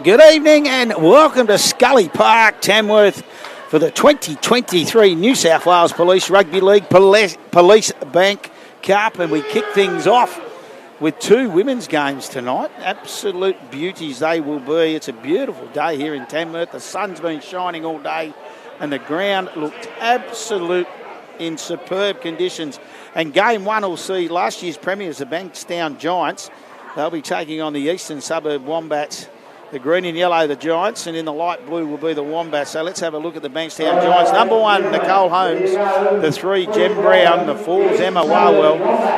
Good evening and welcome to Scully Park, Tamworth, for the 2023 New South Wales Police Rugby League Police Bank Cup. And we kick things off with two women's games tonight. Absolute beauties they will be. It's a beautiful day here in Tamworth. The sun's been shining all day and the ground looked absolute in superb conditions. And game one will see last year's premiers, the Bankstown Giants. They'll be taking on the Eastern Suburb Wombats. The green and yellow, the Giants, and in the light blue will be the Wombats. So let's have a look at the Bankstown Giants. Number one, Nicole Holmes. The three, Jem Brown. The fours, Emma Warwell.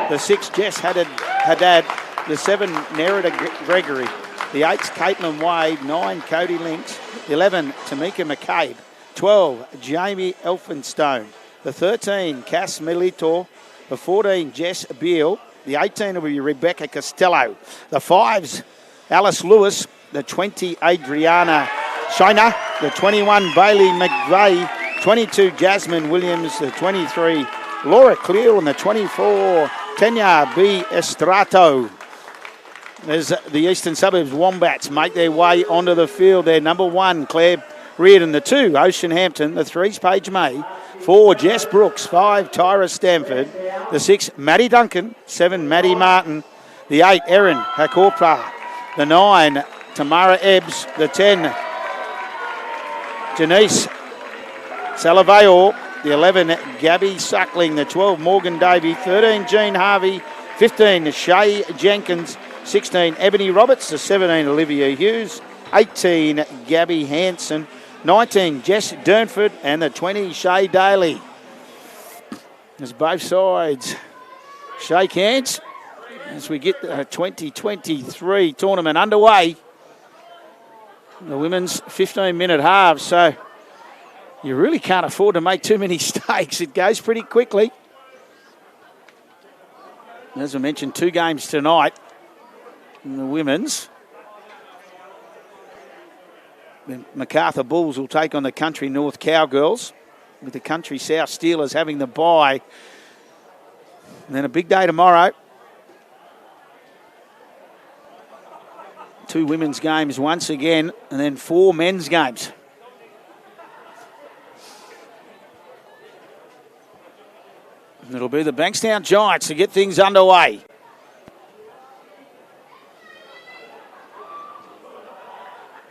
The six, Jess Haddad. The seven, Nerida Gregory. The eights, Caitlin Wade. 9, Cody Links. 11, Tamika McCabe. 12, Jamie Elphinstone. The 13, Cass Milito. The 14, Jess Beale. The 18 will be Rebecca Costello. The fives, Alice Lewis. The 20, Adriana Shiner. The 21, Bailey McVeigh. 22, Jasmine Williams. The 23, Laura Cleal. And the 24, Tanya B. Estrato. As the Eastern Suburbs Wombats make their way onto the field. They're number one, Claire Reardon. The 2, Ocean Hampton. The 3's Paige May. 4, Jess Brooks. 5, Tyra Stanford. The 6, Maddie Duncan. 7, Maddie Martin. The 8, Erin Hakorpa. The 9, Tamara Ebbs. The 10, Janice Salavayor. The 11, Gabby Suckling. The 12, Morgan Davey. 13, Jean Harvey. 15, Shay Jenkins. 16, Ebony Roberts. The 17, Olivia Hughes. 18, Gabby Hanson. 19, Jess Durnford. And the 20, Shay Daly. As both sides shake hands as we get the 2023 tournament underway. The women's 15-minute halves, so you really can't afford to make too many mistakes. It goes pretty quickly. As I mentioned, 2 games tonight in the women's. The MacArthur Bulls will take on the Country North Cowgirls, with the Country South Steelers having the bye. And then a big day tomorrow. 2 women's games once again, and then 4 men's games. And it'll be the Bankstown Giants to get things underway.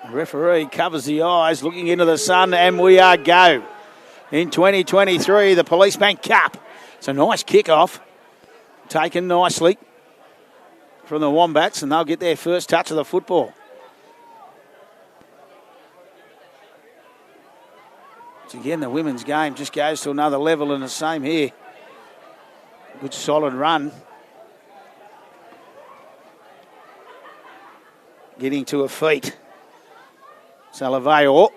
The referee covers the eyes, looking into the sun, and we are go. In 2023, the Police Bank Cup. It's a nice kick-off, taken nicely from the Wombats, and they'll get their first touch of the football. So again, the women's game just goes to another level, and the same here. Good solid run. Getting to her feet. Salavayor.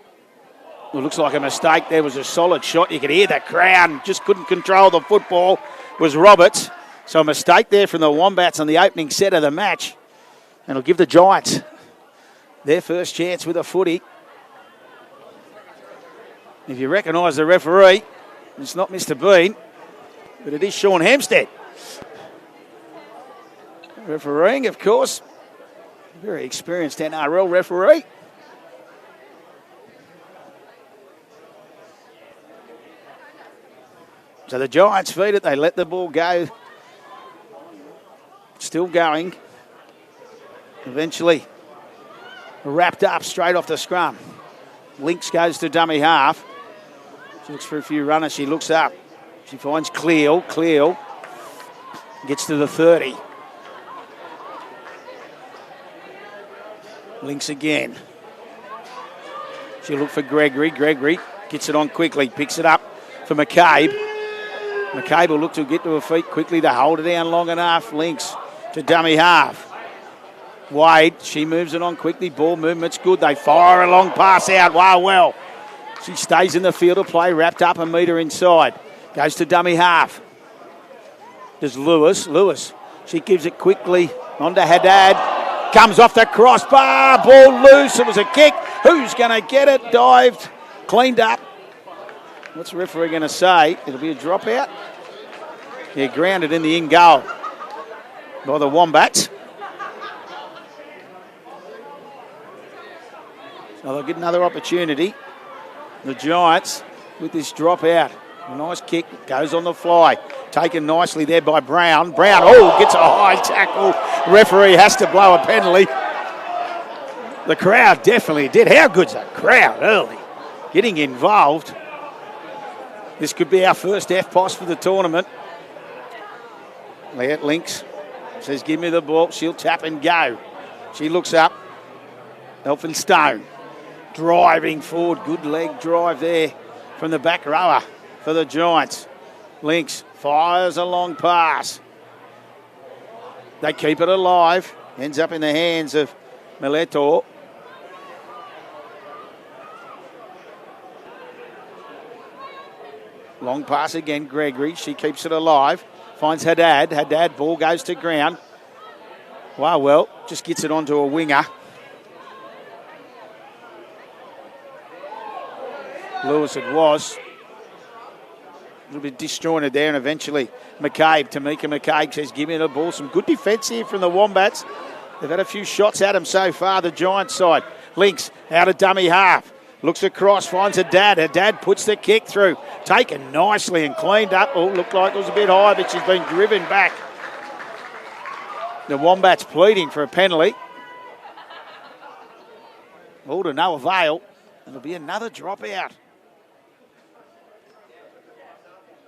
It looks like a mistake. There was a solid shot. You could hear the crowd. Just couldn't control the football. Was Roberts. So a mistake there from the Wombats on the opening set of the match. And it'll give the Giants their first chance with a footy. If you recognise the referee, it's not Mr. Bean, but it is Sean Hempstead. Refereeing, of course. Very experienced NRL referee. So the Giants feed it. They let the ball go. Still going. Eventually wrapped up straight off the scrum. Links goes to dummy half. She looks for a few runners. She looks up. She finds Cleo. Cleo gets to the 30. Links again. She'll look for Gregory. Gregory gets it on quickly. Picks it up for McCabe. McCabe will look to get to her feet quickly to hold it down long enough. Links to dummy half. Wade, she moves it on quickly. Ball movement's good. They fire a long pass out. Wow, well. She stays in the field of play, wrapped up a metre inside. Goes to dummy half. There's Lewis. Lewis, she gives it quickly on to Haddad. Comes off the crossbar. Ball loose. It was a kick. Who's going to get it? Dived. Cleaned up. What's the referee going to say? It'll be a dropout. Yeah, grounded in the in goal by the Wombats. Well, they'll get another opportunity. The Giants with this drop out. A nice kick, goes on the fly. Taken nicely there by Brown. Brown, gets a high tackle. Referee has to blow a penalty. The crowd definitely did. How good's the crowd early? Getting involved. This could be our first FPOS for the tournament. Leah Links says, give me the ball. She'll tap and go. She looks up. Elphinstone driving forward. Good leg drive there from the back rower for the Giants. Links fires a long pass. They keep it alive. Ends up in the hands of Mileto. Long pass again, Gregory. She keeps it alive. Finds Haddad. Haddad, ball goes to ground. Wow, well, just gets it onto a winger. Lewis it was. A little bit disjointed there, and eventually Tamika McCabe says, give me the ball. Some good defence here from the Wombats. They've had a few shots at them so far, the Giants side. Links out of dummy half. Looks across, finds Haddad. Haddad puts the kick through. Taken nicely and cleaned up. Looked like it was a bit high, but she's been driven back. The Wombats pleading for a penalty. All to no avail. It'll be another dropout.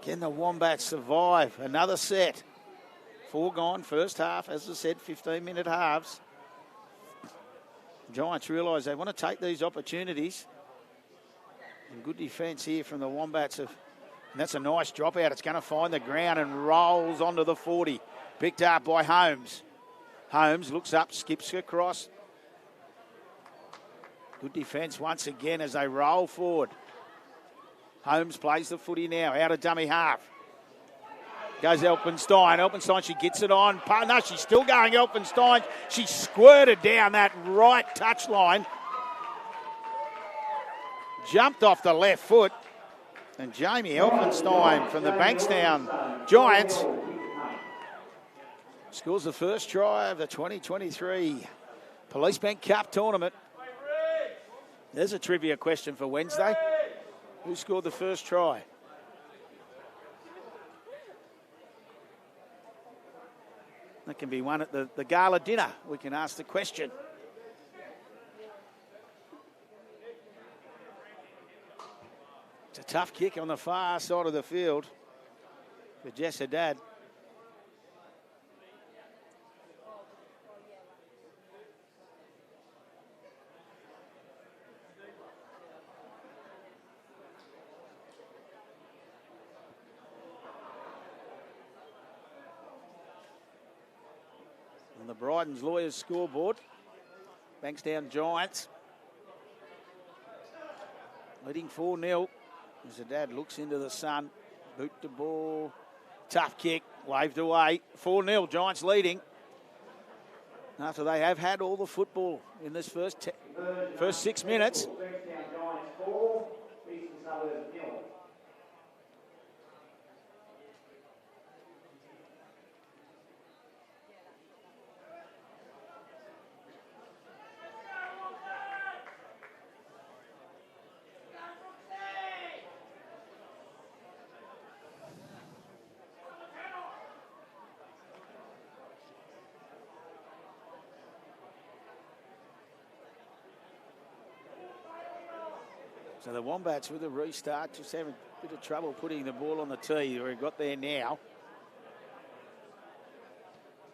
Can the Wombats survive another set? 4 gone, first half, as I said, 15-minute halves. Giants realise they want to take these opportunities. And good defence here from the Wombats. And that's a nice dropout. It's going to find the ground and rolls onto the 40. Picked up by Holmes. Holmes looks up, skips across. Good defence once again as they roll forward. Holmes plays the footy now, out of dummy half. Goes Elphinstein. Elphinstein, she gets it on. No, she's still going Elphinstein. She squirted down that right touchline. Jumped off the left foot. And Jamie Elphinstein from the Bankstown Giants scores the first try of the 2023 Police Bank Cup tournament. There's a trivia question for Wednesday. Who scored the first try? That can be one at the gala dinner. We can ask the question. It's a tough kick on the far side of the field for Jess Haddad. The Bryden's Lawyers scoreboard. Bankstown Giants leading 4-0 as the dad looks into the sun. Boot the ball. Tough kick. Waved away. 4-0 Giants leading. After they have had all the football in this first 6 minutes. So the Wombats with a restart, just having a bit of trouble putting the ball on the tee. We've got there now.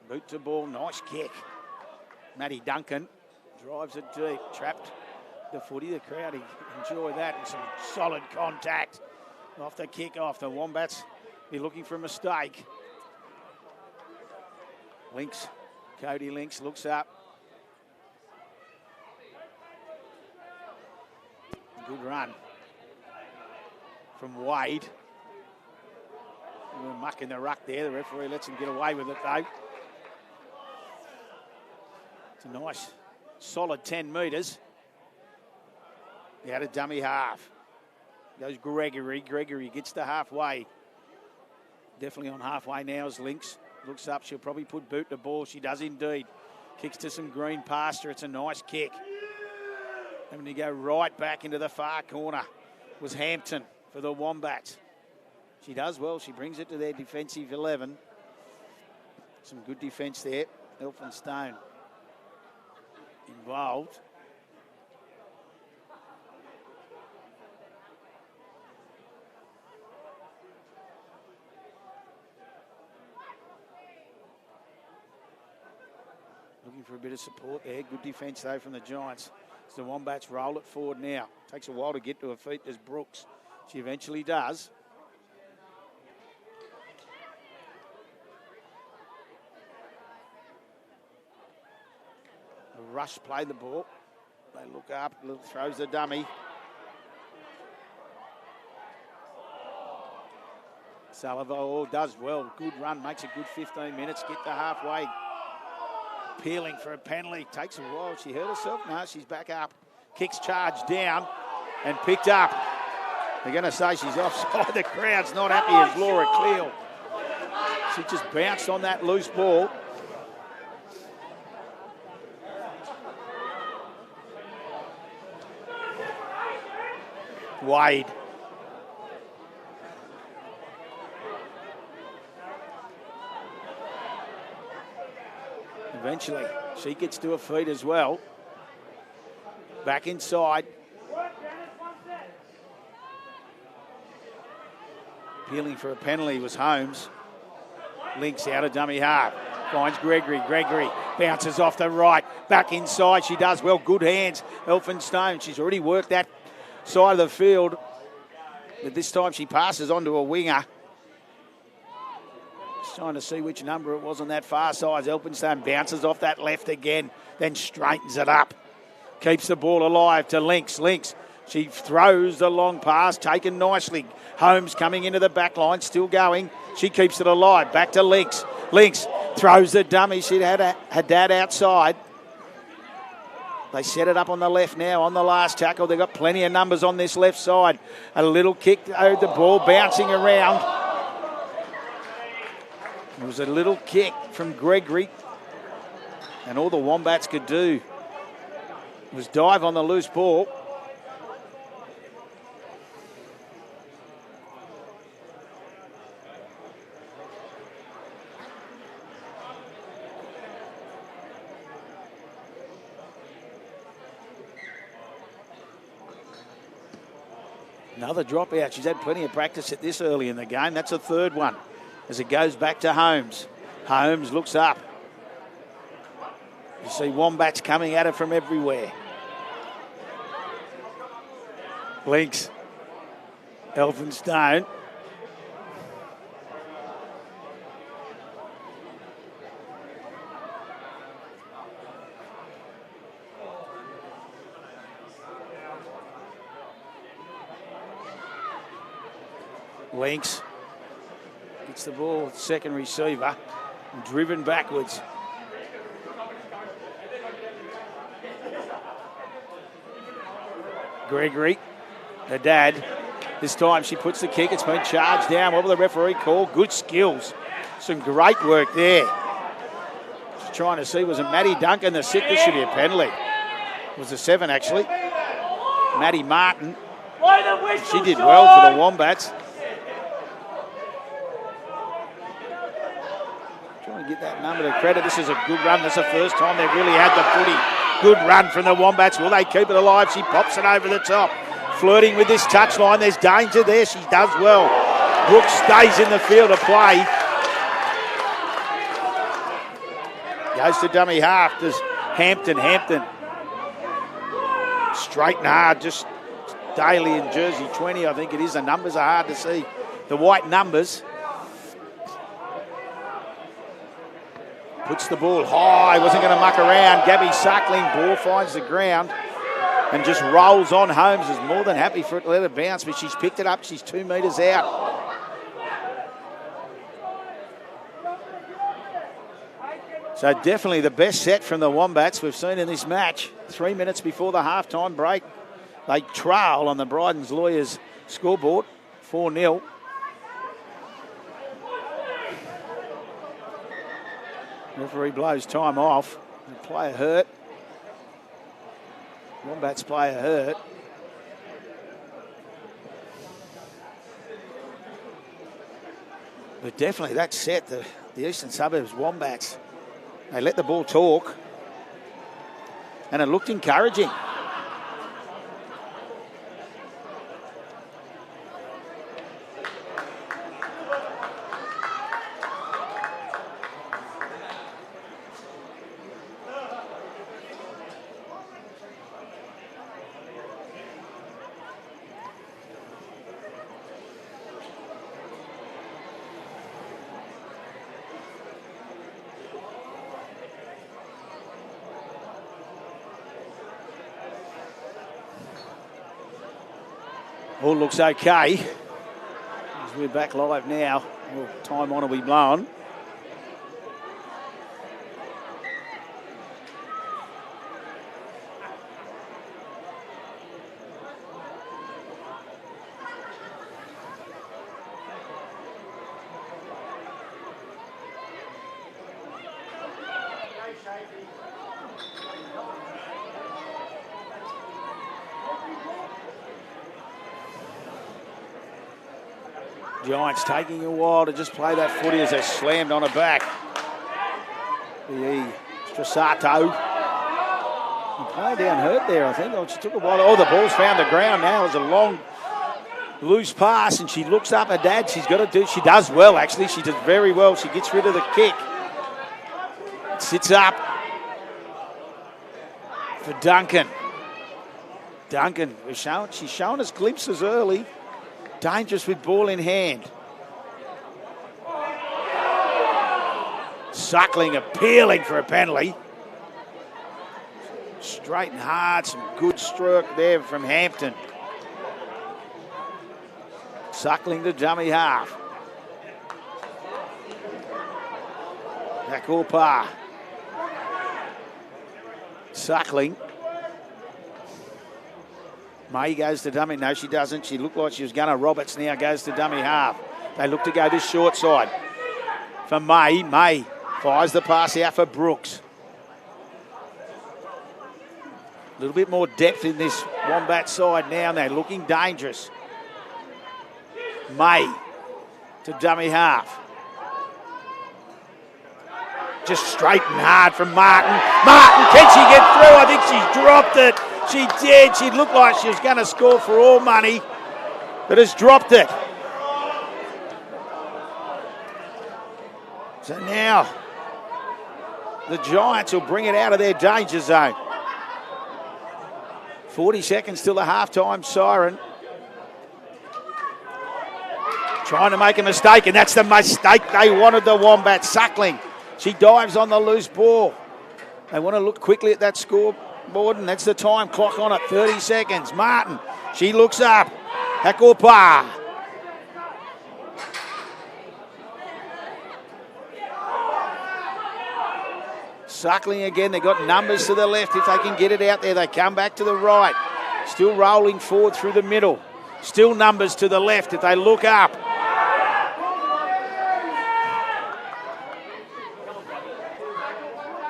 Boot to ball, nice kick. Matty Duncan drives it deep, trapped the footy. The crowd enjoy that and some solid contact off the kick off. The Wombats be looking for a mistake. Links, Cody Links looks up. Good run from Wade. We're mucking the ruck there. The referee lets him get away with it though. It's a nice, solid 10 metres. Out of dummy half. Goes Gregory. Gregory gets to halfway. Definitely on halfway now as Links looks up. She'll probably put boot the ball. She does indeed. Kicks to some green pasture. It's a nice kick. Having to go right back into the far corner was Hampton for the Wombats. She does well. She brings it to their defensive 11. Some good defence there. Elphinstone involved. Looking for a bit of support there. Good defence, though, from the Giants. So the Wombats roll it forward now. Takes a while to get to her feet. There's Brooks. She eventually does. The Rush play the ball. They look up. Throws the dummy. Sullivan does well. Good run. Makes a good 15 minutes. Get to halfway. Peeling for a penalty. Takes a while. She hurt herself. No, she's back up. Kicks charge down and picked up. They're going to say she's offside. The crowd's not happy as Laura Cleal. She just bounced on that loose ball. Wade. Eventually, she gets to her feet as well. Back inside. Peeling for a penalty was Holmes. Links out of dummy half. Finds Gregory. Gregory bounces off the right. Back inside. She does well. Good hands. Elphinstone. She's already worked that side of the field. But this time she passes onto a winger. Just trying to see which number it was on that far side. Elphinstone bounces off that left again. Then straightens it up. Keeps the ball alive to Links. Links. She throws the long pass, taken nicely. Holmes coming into the back line, still going. She keeps it alive. Back to Links. Links throws the dummy. She had Haddad outside. They set it up on the left now on the last tackle. They've got plenty of numbers on this left side. A little kick, the ball bouncing around. It was a little kick from Gregory. And all the Wombats could do was dive on the loose ball. Another dropout. She's had plenty of practice at this early in the game. That's a third one as it goes back to Holmes. Holmes looks up. You see Wombats coming at her from everywhere. Links. Elphinstone. Links gets the ball, second receiver, and driven backwards. Gregory, her dad. This time she puts the kick. It's been charged down. What will the referee call? Good skills. Some great work there. Just trying to see, was it Maddie Duncan, the sick? This should be a penalty. It was a 7, actually. Maddie Martin. She did well for the Wombats. Get that number to credit. This is a good run. This is the first time they've really had the footy. Good run from the Wombats. Will they keep it alive? She pops it over the top. Flirting with this touchline. There's danger there. She does well. Brooks stays in the field of play. Goes to dummy half. Does Hampton. Straight and hard. Just Daly in jersey 20, I think it is. The numbers are hard to see. The white numbers. Puts the ball high, wasn't going to muck around. Gabby Suckling, ball finds the ground and just rolls on. Holmes is more than happy for it to let it bounce, but she's picked it up. She's 2 metres out. So definitely the best set from the Wombats we've seen in this match. 3 minutes before the half-time break. They trail on the Bryden's Lawyers scoreboard, 4-0. Referee blows time off. The player hurt. Wombats player hurt. But definitely that set, the Eastern Suburbs Wombats, they let the ball talk and it looked encouraging. All looks okay. As we're back live now. Well, time on will be blown. Giants taking a while to just play that footy as they slammed on her back. The Strassato. He played down hurt there, I think. Oh, she took a while. Oh, the ball's found the ground now. It's a long, loose pass, and she looks up her dad. She's got to do. She does well, actually. She does very well. She gets rid of the kick. Sits up for Duncan. Duncan, she's shown us glimpses early. Dangerous with ball in hand. Suckling appealing for a penalty. Straight and hard, some good stroke there from Hampton. Suckling to dummy half. Hakopa. Suckling. May goes to dummy. No, she doesn't. She looked like she was going to. Roberts now goes to dummy half. They look to go this short side. For May. May fires the pass out for Brooks. A little bit more depth in this Wombat side now. And they're looking dangerous. May to dummy half. Just straight and hard from Martin. Martin, can she get through? I think she's dropped it. She did. She looked like she was going to score for all money, but has dropped it. So now the Giants will bring it out of their danger zone. 40 seconds till the halftime siren. Trying to make a mistake, and that's the mistake they wanted, the Wombats. Suckling. She dives on the loose ball. They want to look quickly at that scoreboard, and that's the time clock on it, 30 seconds. Martin, she looks up. Hakopa. Suckling again. They've got numbers to the left. If they can get it out there, they come back to the right. Still rolling forward through the middle. Still numbers to the left if they look up.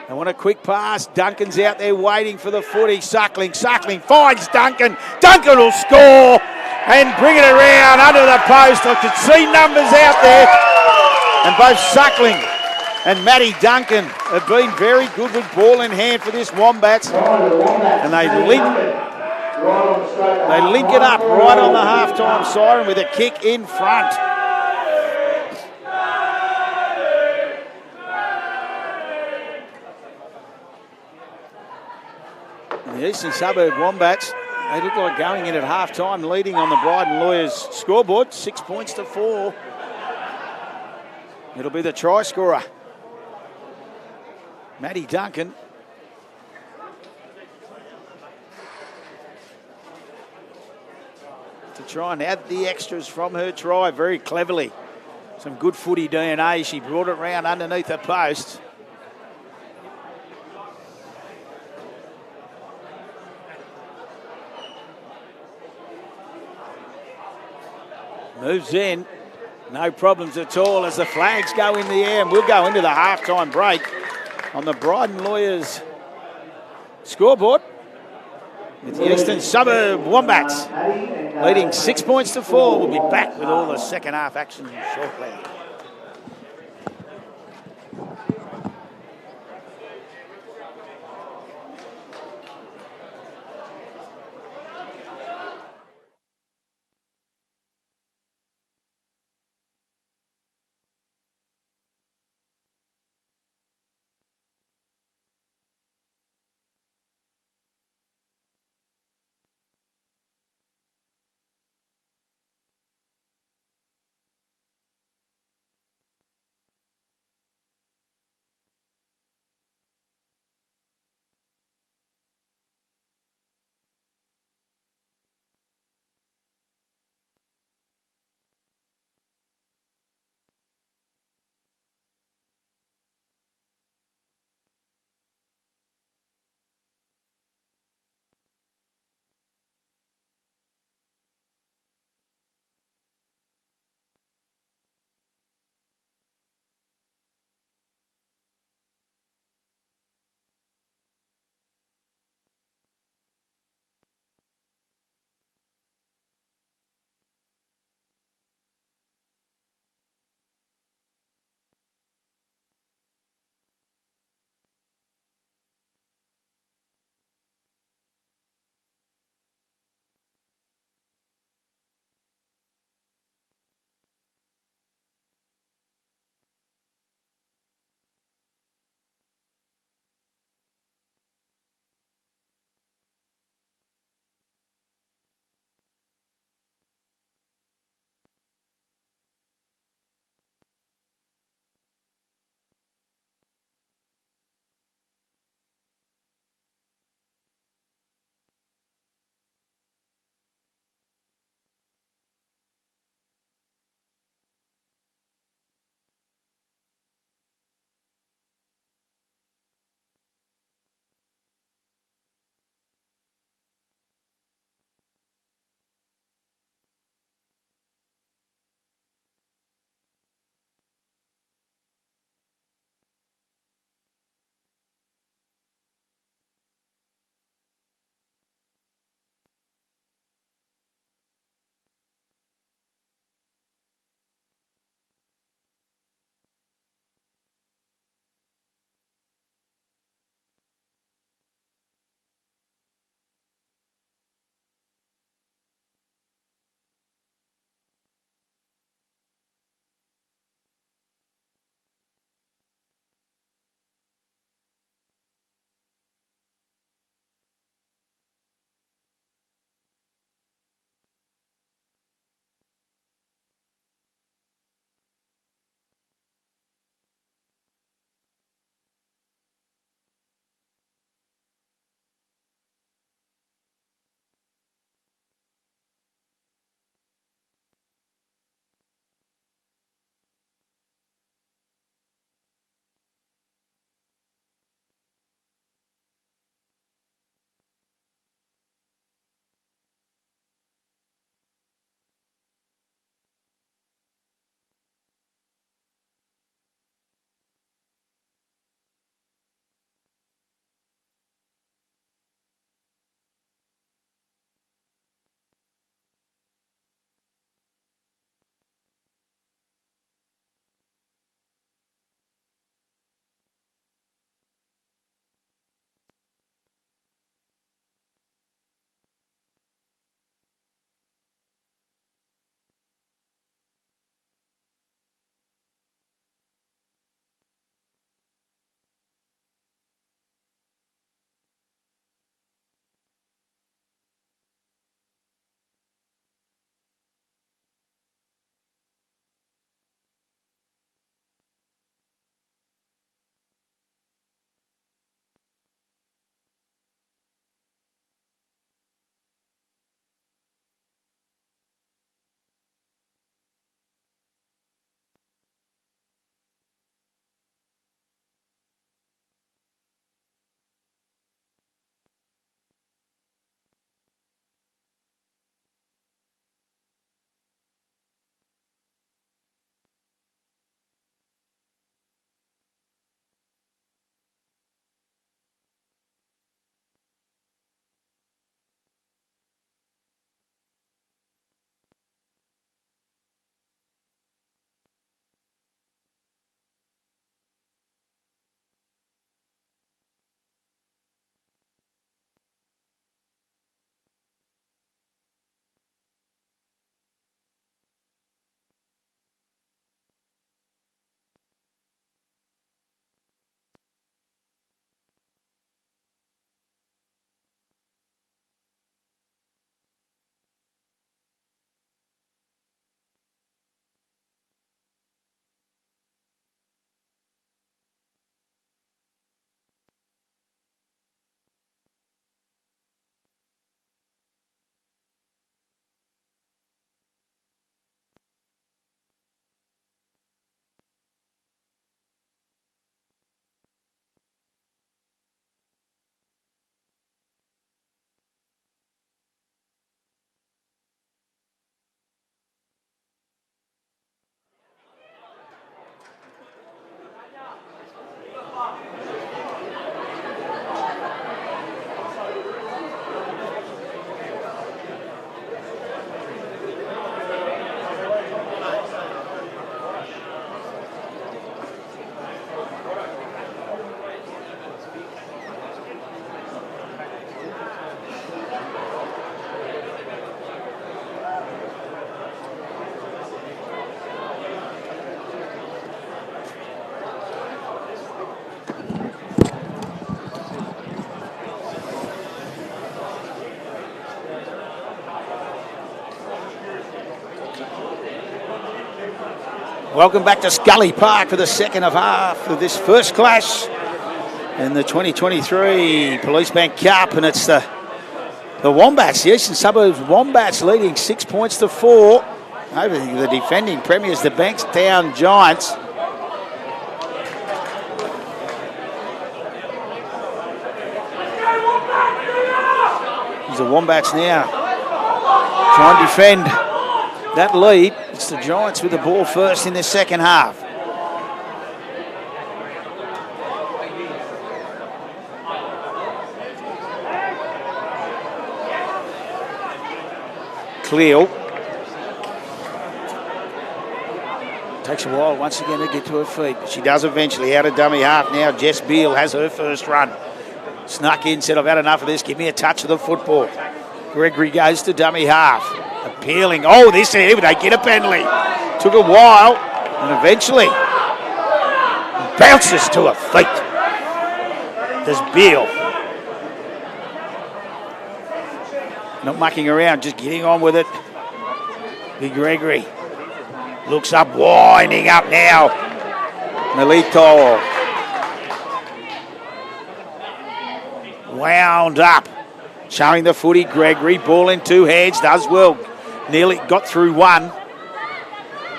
They want a quick pass. Duncan's out there waiting for the footy. Suckling finds Duncan. Duncan will score and bring it around under the post. I could see numbers out there. And both Suckling and Maddie Duncan have been very good with ball in hand for this Wombats. And they link it up right on the halftime siren with a kick in front. The Eastern Suburb Wombats, they look like going in at half-time, leading on the Bryden Lawyers scoreboard, 6 points to 4. It'll be the try scorer, Maddie Duncan. To try and add the extras from her try very cleverly. Some good footy DNA. She brought it round underneath the post. Moves in, no problems at all as the flags go in the air, and we'll go into the halftime break on the Bryden Lawyers scoreboard. with the Eastern Suburb Wombats leading 6 points to 4. We'll be back with all the second half action shortly. Welcome back to Scully Park for the second half of this first clash in the 2023 Police Bank Cup, and it's the Wombats, the Eastern Suburbs Wombats, leading 6-4 over the defending premiers, the Bankstown Giants. There's the Wombats now trying to defend that lead. It's the Giants with the ball first in the second half. Cleo takes a while once again to get to her feet, but she does eventually. Out of dummy half now, Jess Beale has her first run. Snuck in, said, I've had enough of this, give me a touch of the football. Gregory goes to dummy half. Appealing. Oh, this here, they get a penalty. Took a while, and eventually bounces to her feet. There's Beale. Not mucking around, just getting on with it. Big Gregory looks up, winding up now. Melito wound up, showing the footy. Gregory, ball in two hands, does well. Nearly got through one.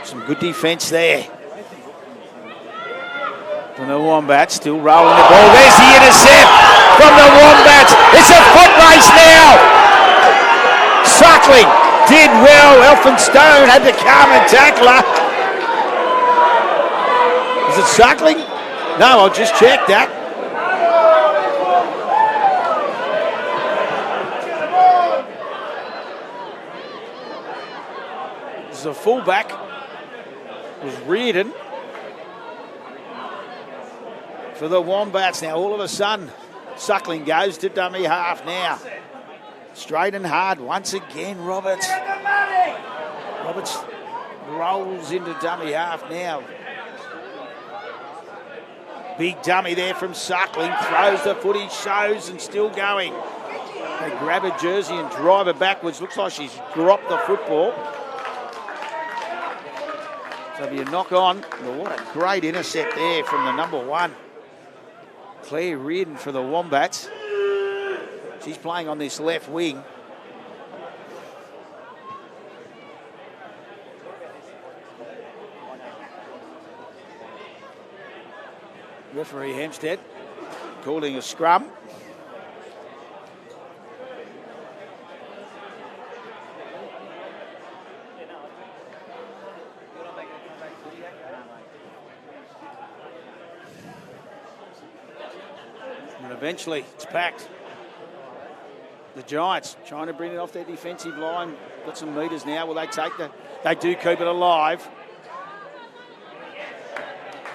Some good defence there from the Wombats, still rolling the ball. There's the intercept from the Wombats. It's a foot race now. Suckling did well. Elphinstone had to come and tackle her. Is it Suckling? No, I'll just check that. This is a fullback. It was Reardon for the Wombats. Now all of a sudden, Suckling goes to dummy half now. Straight and hard once again, Roberts. Roberts rolls into dummy half now. Big dummy there from Suckling. Throws the footy, shows and still going. They grab her jersey and drive her backwards. Looks like she's dropped the football. So it'll be a knock on. Well, what a great intercept there from the number one. Claire Reardon for the Wombats. She's playing on this left wing. Referee Hempstead calling a scrum. And eventually it's packed. The Giants trying to bring it off their defensive line. Got some metres now. Will they take the... They do keep it alive.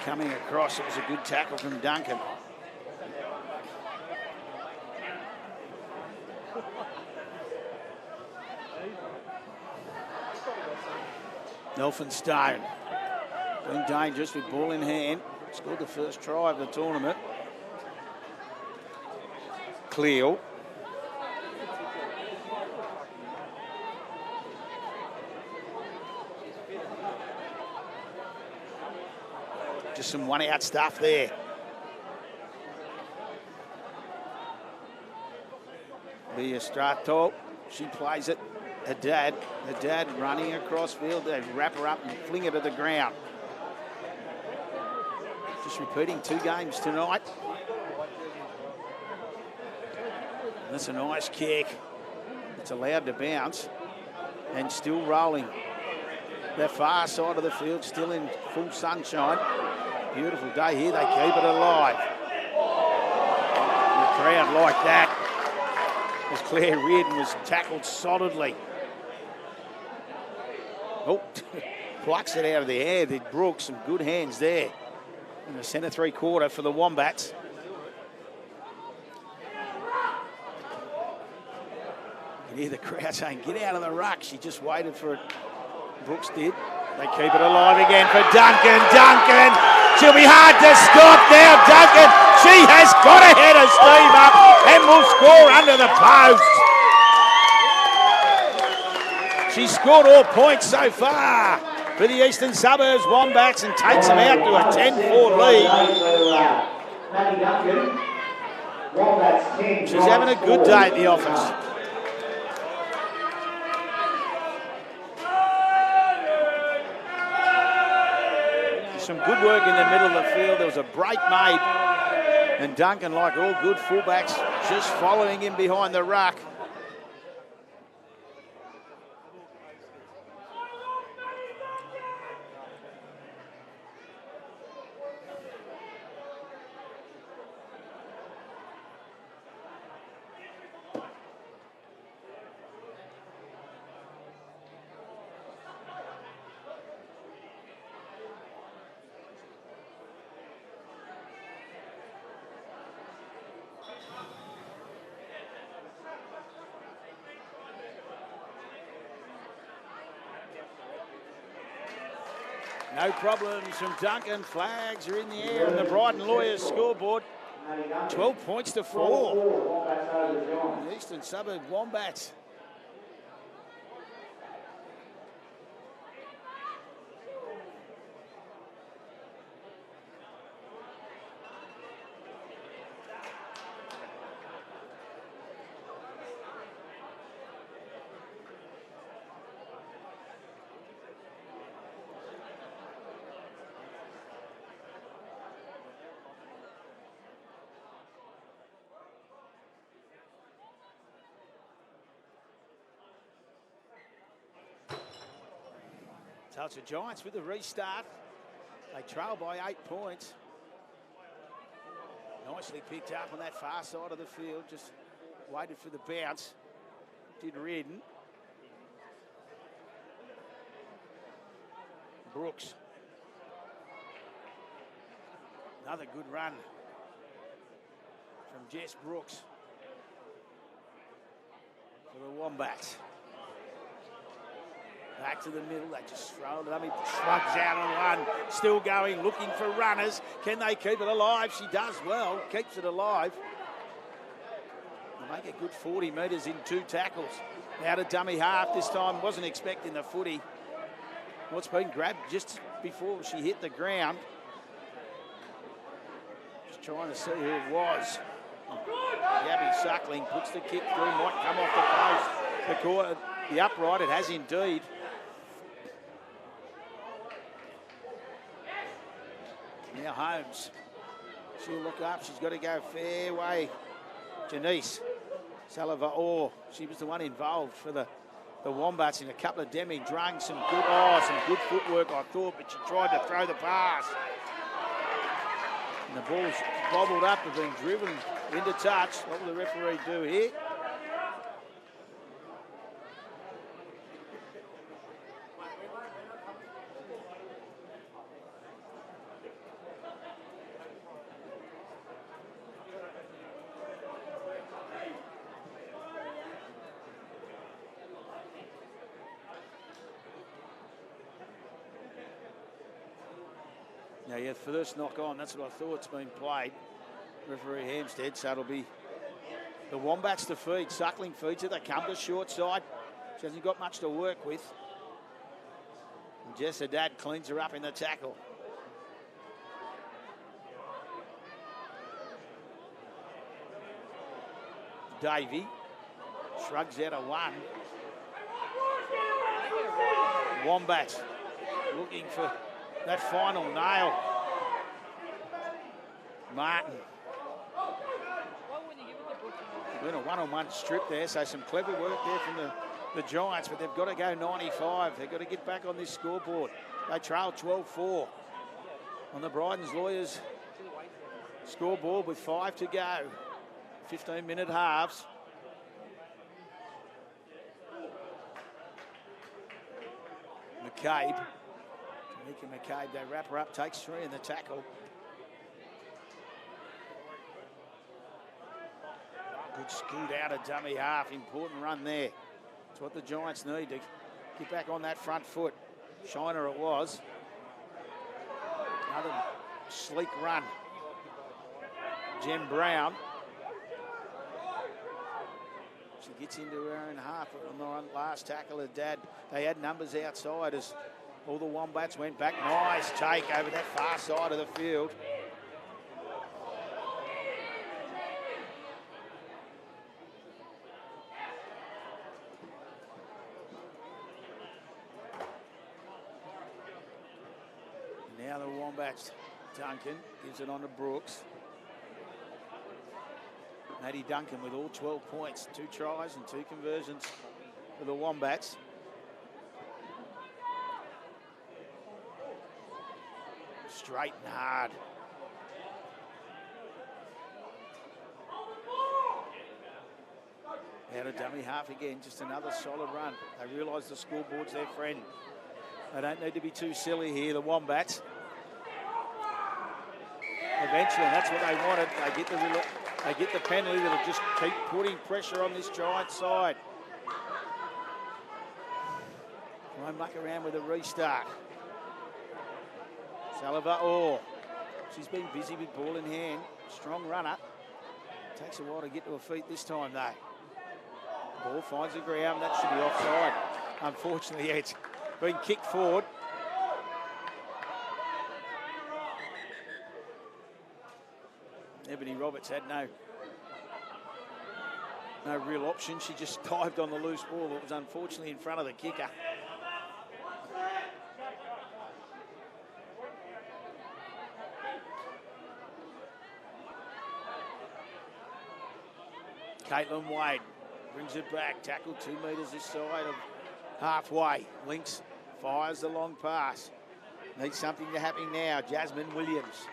Coming across, it was a good tackle from Duncan. Elphinstone being dangerous with ball in hand. Scored the first try of the tournament. Cleo. Just some one-out stuff there. Leah Strato, she plays it. Her dad running across field. They wrap her up and fling it to the ground. Just repeating 2 games tonight. That's a nice kick. It's allowed to bounce and still rolling. The far side of the field still in full sunshine. Beautiful day here. They keep it alive. And the crowd like that as Claire Reardon was tackled solidly. Oh, plucks it out of the air. Did Brooks, some good hands there in the centre 3/4 for the Wombats. You can hear the crowd saying, get out of the ruck. She just waited for it. Brooks did. They keep it alive again for Duncan. Duncan, she'll be hard to stop now. Duncan, she has got to head her steam up and will score under the post. She scored all points so far for for the Eastern Suburbs Wombats and takes them out to a 10-4 lead. She's having a good day at the office. Some good work in the middle of the field. There was a break made, and Duncan, like all good fullbacks, just following him behind the ruck. No problems from Duncan. Flags are in the air on the Brighton Lawyers scoreboard. 12 points to 4. The Eastern Suburb Wombats. So it's the Giants with the restart. They trail by 8 points. Nicely picked up on that far side of the field. Just waited for the bounce. Did Reardon. Brooks. Another good run from Jess Brooks for the Wombats. Back to the middle, they just throw it. He shrugs out on one, still going, looking for runners. Can they keep it alive? She does well, keeps it alive. They make a good 40 metres in 2 tackles. Out of dummy half this time, wasn't expecting the footy. What's been grabbed just before she hit the ground. Just trying to see who it was. Gabby Suckling puts the kick through, might come off the post. The upright, it has indeed. Now Holmes, she'll look up, she's got to go fair way. Janice Salva, she was the one involved for the Wombats in a couple of demi-drung, some good footwork I thought, but she tried to throw the pass. And the ball's bobbled up and been driven into touch. What will the referee do here? Now, yeah, first knock on, that's what I thought's been played. Referee Hampstead, so it'll be the Wombats to feed. Suckling feeds it, they come to short side. She hasn't got much to work with. And Jess Haddad cleans her up in the tackle. Davey shrugs out a one. Wombats looking for that final nail. Martin. Been a one-on-one strip there, so some clever work there from the Giants, but they've got to go 95. They've got to get back on this scoreboard. They trail 12-4 on the Brighton's Lawyers scoreboard with 5 to go. 15-minute halves. McCabe. Tamika McCabe, they wrap her up, takes 3 in the tackle. Good scoot out of dummy half, important run there. That's what the Giants need to get back on that front foot. Shiner it was. Another sleek run. Jem Brown. She gets into her own half on the last tackle of Dad. They had numbers outside as All the Wombats went back. Nice take over that far side of the field. Now the Wombats, Duncan gives it on to Brooks. Matty Duncan with all 12 points, 2 tries and 2 conversions for the Wombats. Straight and hard. Out of dummy half again, just another solid run. They realise the scoreboard's their friend. They don't need to be too silly here, the Wombats. Eventually, that's what they wanted. They get the penalty that'll just keep putting pressure on this Giants side. Won't muck around with a restart. Salva, she's been busy with ball in hand. Strong runner. Takes a while to get to her feet this time though. Ball finds the ground. That should be offside. Unfortunately, it's been kicked forward. Ebony Roberts had no real option. She just dived on the loose ball that was unfortunately in front of the kicker. Caitlin Wade brings it back, tackled 2 metres this side of halfway. Links fires the long pass. Needs something to happen now. Jasmine Williams.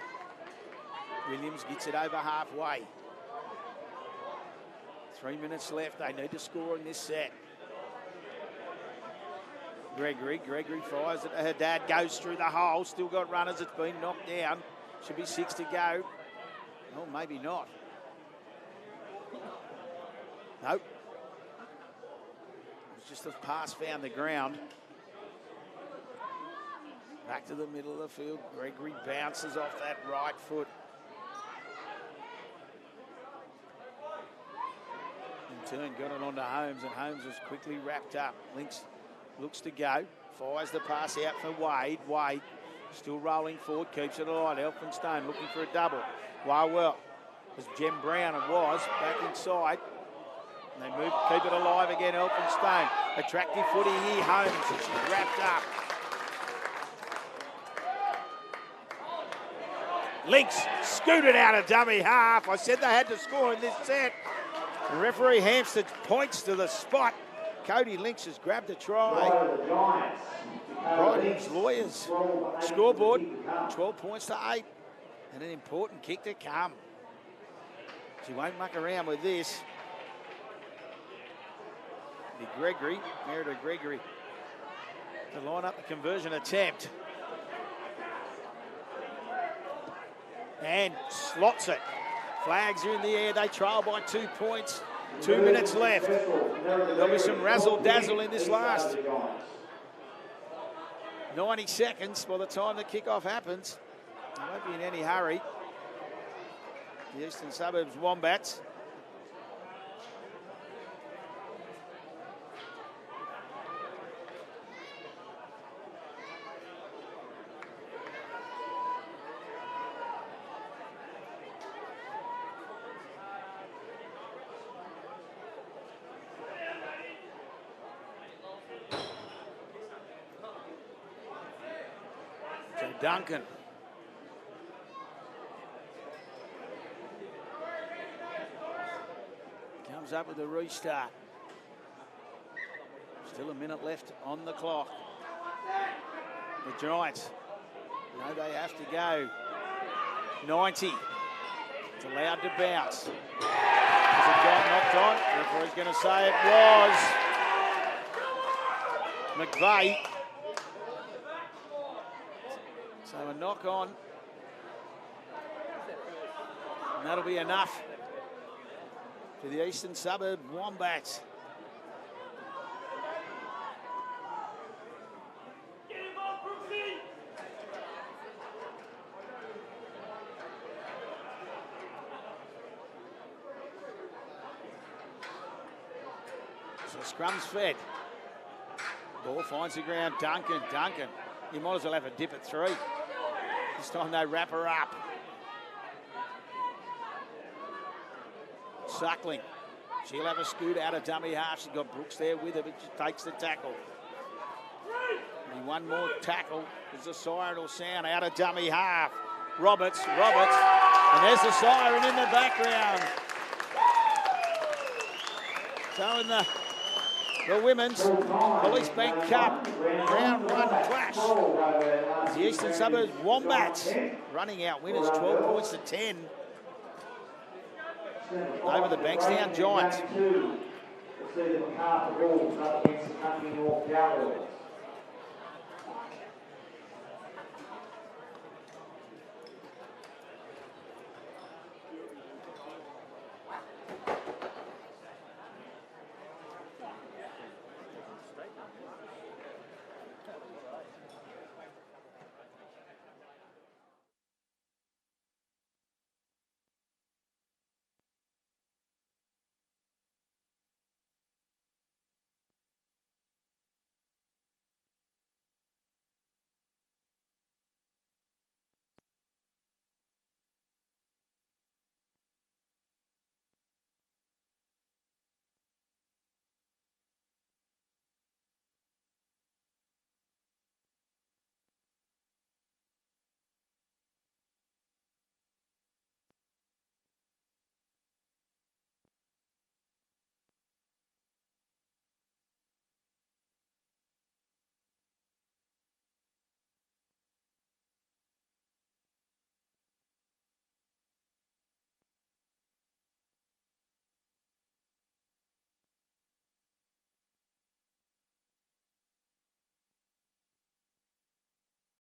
Williams gets it over halfway. 3 minutes left. They need to score in this set. Gregory fires it to her dad. Goes through the hole. Still got runners. It's been knocked down. Should be 6 to go. Oh, maybe not. Nope. It's just a pass found the ground. Back to the middle of the field. Gregory bounces off that right foot. In turn, got it onto Holmes, and Holmes was quickly wrapped up. Links looks to go. Fires the pass out for Wade. Wade still rolling forward. Keeps it alive. Elphinstone looking for a double. Well, as Jem Brown it was, back inside. And they move, keep it alive again, Elphinstone. Attractive footy here, Holmes, and she's wrapped up. Links scooted out of dummy half. I said they had to score in this set. The referee Hampstead points to the spot. Cody Links has grabbed a try. Brighton's Lawyers scoreboard, 12 points to 8. And an important kick to come. She won't muck around with this. Gregory, Merida Gregory, to line up the conversion attempt. And slots it. Flags are in the air. They trail by 2 points. 2 minutes left. There'll be some razzle-dazzle in this last 90 seconds by the time the kickoff happens. They won't be in any hurry. The Eastern Suburbs Wombats. Duncan. Comes up with a restart. Still a minute left on the clock. The Giants know they have to go. 90. It's allowed to bounce. Has it got knocked on? The referee's going to say it was. McVeigh. So a knock on, and that'll be enough for the Eastern Suburb Wombats. So scrum's fed. Ball finds the ground. Duncan. You might as well have a dip at 3. This time they wrap her up. Suckling. She'll have a scoot out of dummy half. She's got Brooks there with her, but she takes the tackle. Only one more tackle as the siren will sound out of dummy half. Roberts, and there's the siren in the background. So in the Women's Police Bank Cup round 1 clash, the Eastern Suburbs Wombats running out winners 12 points to 10 over the Bankstown Giants.